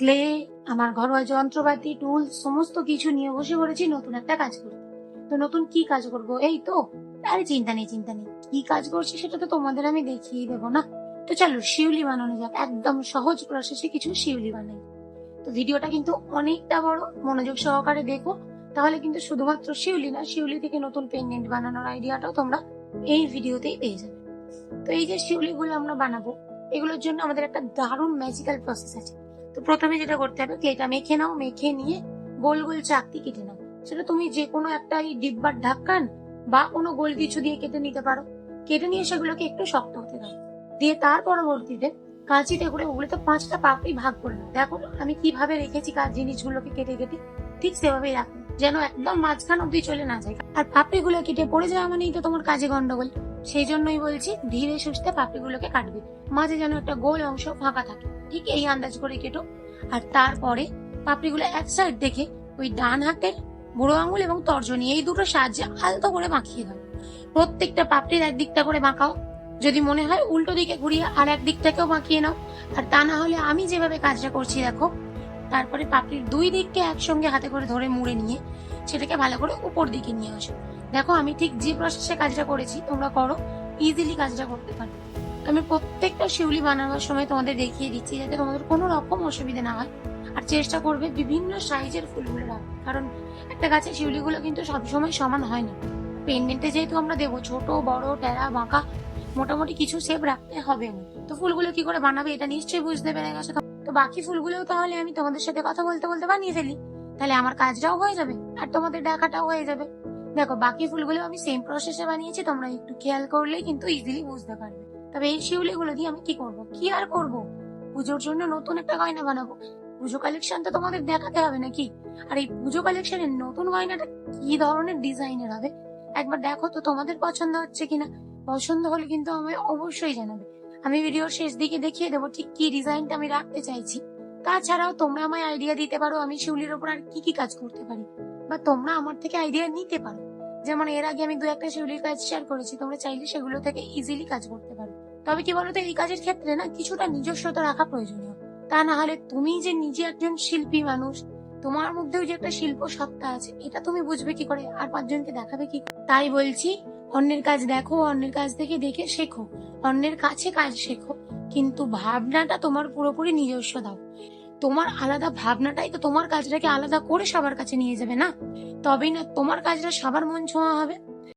Clay, আমার ঘরোয়া যন্ত্রপাতি, টুল সমস্ত কিছু নিয়ে বসে পড়েছি নতুন একটা কাজ করতে। তো নতুন কি কাজ করব? এই তো, আরে চিন্তা নেই চিন্তা নেই, কি কাজ করছি সেটা তো তোমাদের আমি দেখিয়ে দেবো না? তো চলো শিউলি বানানো যাক, একদম সহজ প্রসেসে কিছু শিউলি বানাই। তো ভিডিওটা কিন্তু অনেকটা বড়, মনোযোগ সহকারে দেখো, তাহলে কিন্তু শুধুমাত্র শিউলি না, শিউলি থেকে নতুন পেন্ডেন্ট বানানোর আইডিয়াটাও তোমরা এই ভিডিওতেই পেয়ে যাবে। তো এই যে শিউলি গুলো আমরা বানাবো, এগুলোর জন্য আমাদের একটা দারুণ ম্যাজিক্যাল প্রসেস আছে। তো প্রথমে যেটা করতে হবে, ক্লেটা মেখে নাও, মেখে নিয়ে গোল গোল চাকতি কেটে নাও। সেটা তুমি যে কোনো একটা এই ডিব্বার ঢাক্কান বা কোনো গোল কিছু দিয়ে কেটে নিতে পারো। কেটে নিয়ে সেগুলোকে একটু শক্ত হতে দাও, দিয়ে তার পরবর্তীতে কাঁচিতে করে ওগুলোতে 5টা পাপড়ি ভাগ করে নাও। দেখো আমি কিভাবে রেখেছি কাজ জিনিসগুলোকে কেটে কেটে, ঠিক সেভাবেই রাখো, যেন একদম মাঝখান অব্দি চলে না যায়। আর পাপড়িগুলো কেটে পড়ে যাওয়া মানেই তো তোমার কাজে গন্ডগোল। সেই জন্যই বলছি ধীরে সুস্থে পাপড়িগুলোকে কাটবে, মাঝে যেন একটা গোল অংশ ফাঁকা থাকে, ঠিক এই আন্দাজ করে কেটো। আর তারপরে পাপড়িগুলো এক সাইড দেখে ওই ডান হাতের বুড়ো আঙুল এবং তর্জনী এই দুটো সাহায্যে আলতো করে মাখিয়ে দাও। প্রত্যেকটা পাপড়ির একদিকটা করে মাখাও, যদি মনে হয় উল্টো দিকে ঘুরিয়ে আর এক দিকটাকেও মাখিয়ে নাও। আর তা না হলে আমি যেভাবে কাজটা করছি দেখো, তারপরে পাপড়ির দুই দিককে একসঙ্গে হাতে করে ধরে মুড়ে নিয়ে সেটাকে ভালো করে উপর দিকে নিয়ে আসো। দেখো আমি ঠিক যে প্রসেসে কাজটা করেছি তোমরা করো, ইজিলি কাজটা করতে পারো। আমি প্রত্যেকটা শিউলি বানানোর সময় তোমাদের দেখিয়ে দিচ্ছি যাতে তোমাদের কোনো রকম অসুবিধা না হয়। আর চেষ্টা করবে বিভিন্ন সাইজের ফুলগুলো রাখবে, কারণ একটা গাছের শিউলিগুলো কিন্তু সবসময় সমান হয় না। পেন্ডেন্টে যেহেতু আমরা দেবো, ছোট বড় টেরা বাঁকা মোটামুটি কিছু শেপ রাখতে হবে। তো ফুলগুলো কি করে বানাবে এটা নিশ্চয়ই বুঝতে পেরে গেছো। তো বাকি ফুলগুলোও তাহলে আমি তোমাদের সাথে কথা বলতে বলতে বানিয়ে ফেলি, তাহলে আমার কাজটাও হয়ে যাবে আর তোমাদের দেখাটাও হয়ে যাবে। দেখো বাকি ফুলগুলো আমি সেম প্রসেসে বানিয়েছি, তোমরা একটু খেয়াল করলেই কিন্তু ইজিলি বুঝতে পারবে। তবে এই শিউলি গুলো দিয়ে আমি কি করব, কি আর করব, পুজোর জন্য নতুন একটা গয়না বানাবো। পুজো কালেকশন তো তোমাদের দেখাতে হবে নাকি? আর এই পুজো কালেকশনের নতুন গয়নাটা কি ধরনের ডিজাইনের হবে একবার দেখো তো, তোমাদের পছন্দ হচ্ছে কিনা। পছন্দ হলে কিন্তু আমায় অবশ্যই জানাবে, আমি ভিডিওর শেষ দিকে দেখিয়ে দেবো ঠিক কি ডিজাইনটা আমি রাখতে চাইছি। তাছাড়াও তোমরা আমায় আইডিয়া দিতে পারো আমি শিউলির ওপর আর কি কি কাজ করতে পারি, বা তোমরা আমার থেকে আইডিয়া নিতে পারো। যেমন এর আগে আমি 2-1টা শিউলির কাজ শেয়ার করেছি, তোমরা চাইলে সেগুলো থেকে ইজিলি কাজ করতে পারো। তবে কি বলতো, এই কাজের ক্ষেত্রে না কিছুটা নিজস্বতা রাখা প্রয়োজনীয়। তা না হলে তুমি যে নিজে একজন শিল্পী মানুষ, তোমার মধ্যেও যে একটা শিল্প সত্তা আছে, এটা তুমি বুঝবে কি করে আর 5জনকে দেখাবে কি করে? তাই বলছি অন্যের কাজ দেখো, অন্যের কাজ থেকে দেখে শেখো, অন্যের কাছে কাজ শেখো, কিন্তু ভাবনাটা তোমার পুরোপুরি নিজস্ব দাও। তোমার আলাদা ভাবনাটাই তো তোমার কাজটাকে আলাদা করে সবার কাছে নিয়ে যাবে না, তবেই না তোমার কাজটা সবার মন ছোঁয়া হবে।